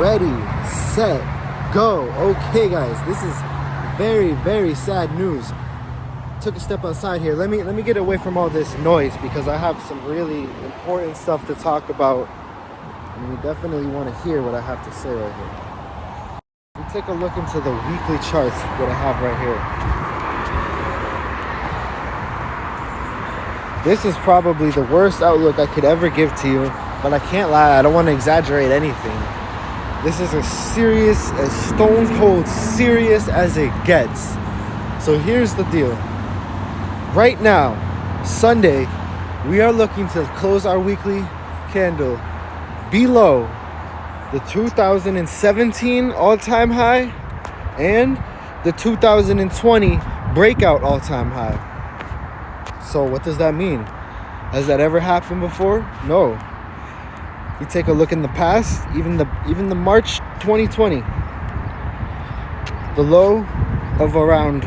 ready, set, go. Okay, guys, this is very, very sad news. Took a step outside here. Let me get away from all this noise because I have some really important stuff to talk about, and you definitely want to hear what I have to say right here. We take a look into the weekly charts. What I have right here. This is probably the worst outlook I could ever give to you, but I can't lie, I don't want to exaggerate anything. This is as serious, as stone cold serious as it gets. So here's the deal. Right now, Sunday, we are looking to close our weekly candle below the 2017 all-time high and the 2020 breakout all-time high. So what does that mean? Has that ever happened before? No. You take a look in the past, even the March 2020, the low of around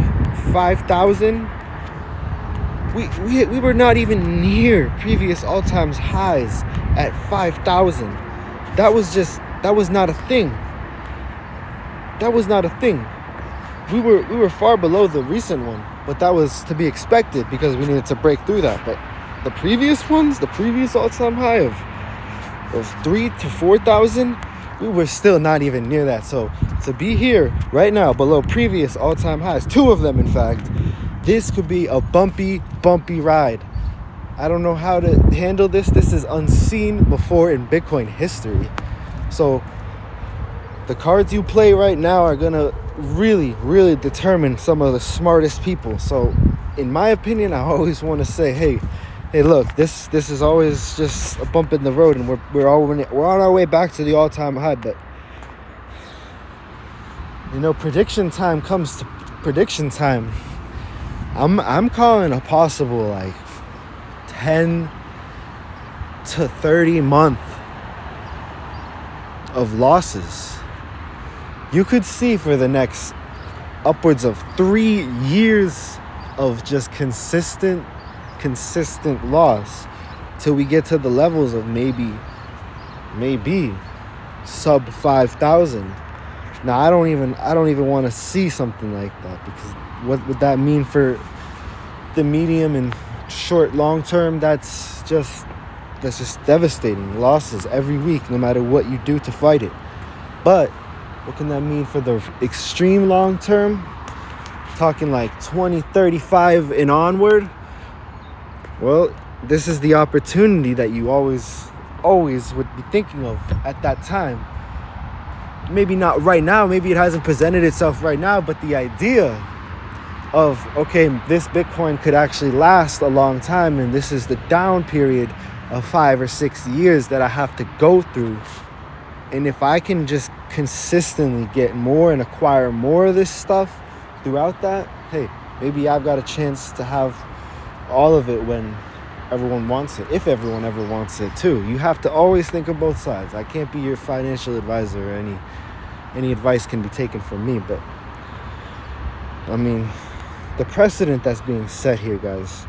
5,000. We were not even near previous all-time highs at 5,000. That was not a thing. That was not a thing. We were far below the recent one, but that was to be expected because we needed to break through that. But the previous ones, the previous all-time high of 3,000 to 4,000, we were still not even near that. So to be here right now below previous all-time highs, two of them in fact, this could be a bumpy ride. I don't know how to handle this. This is unseen before in Bitcoin history. So the cards you play right now are gonna really determine some of the smartest people. So in my opinion, I always want to say, hey look, this is always just a bump in the road, and we're on our way back to the all-time high. But prediction time comes to prediction time. I'm calling a possible like 10 to 30 month of losses. You could see for the next upwards of 3 years of just consistent loss till we get to the levels of maybe sub 5,000. Now I don't even want to see something like that, because what would that mean for the medium and short long term? That's just devastating. Losses every week, no matter what you do to fight it. But what can that mean for the extreme long term? Talking like 2035 and onward. Well, this is the opportunity that you always would be thinking of at that time. Maybe not right now, maybe it hasn't presented itself right now, but the idea of, okay, this Bitcoin could actually last a long time, and this is the down period of 5 or 6 years that I have to go through. And if I can just consistently get more and acquire more of this stuff throughout that, hey, maybe I've got a chance to have all of it when everyone wants it, if everyone ever wants it too. You have to always think of both sides. I can't be your financial advisor, or any advice can be taken from me, but I mean, the precedent that's being set here, guys,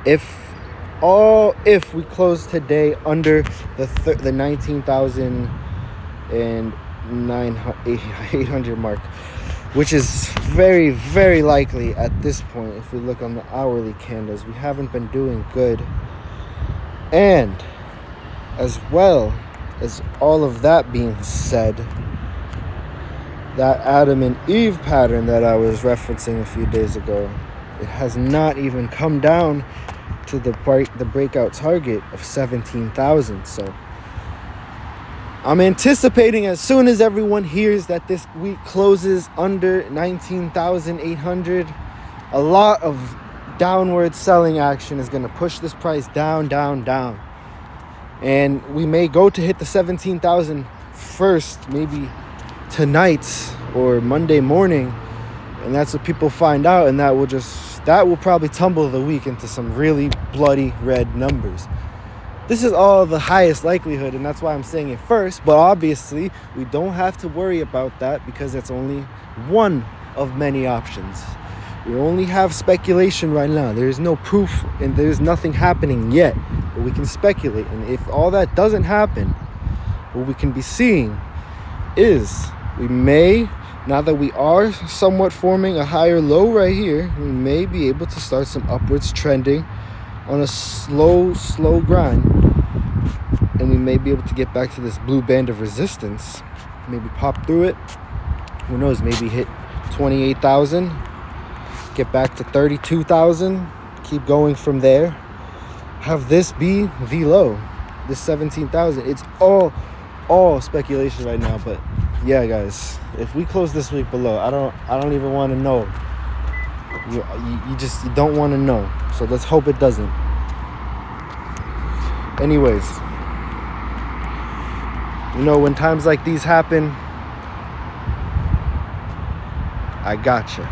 if we close today under the 19,800 mark, which is very, very likely at this point. If we look on the hourly candles, we haven't been doing good. And as well as all of that being said, that Adam and Eve pattern that I was referencing a few days ago, it has not even come down to the breakout target of 17,000. So I'm anticipating, as soon as everyone hears that this week closes under 19,800, a lot of downward selling action is going to push this price down. And we may go to hit the 17,000 first, maybe tonight or Monday morning. And that's what people find out. And that will probably tumble the week into some really bloody red numbers. This is all the highest likelihood, and that's why I'm saying it first. But obviously, we don't have to worry about that, because it's only one of many options. We only have speculation right now. There is no proof, and there's nothing happening yet. But we can speculate. And if all that doesn't happen, what we can be seeing is we may, now that we are somewhat forming a higher low right here, we may be able to start some upwards trending on a slow grind, and we may be able to get back to this blue band of resistance, maybe pop through it, who knows, maybe hit 28,000, get back to 32,000, keep going from there, have this be the low, this 17,000. It's all speculation right now, but yeah, guys, if we close this week below, I don't even want to know. You don't want to know. So let's hope it doesn't. Anyways, when times like these happen, I gotcha.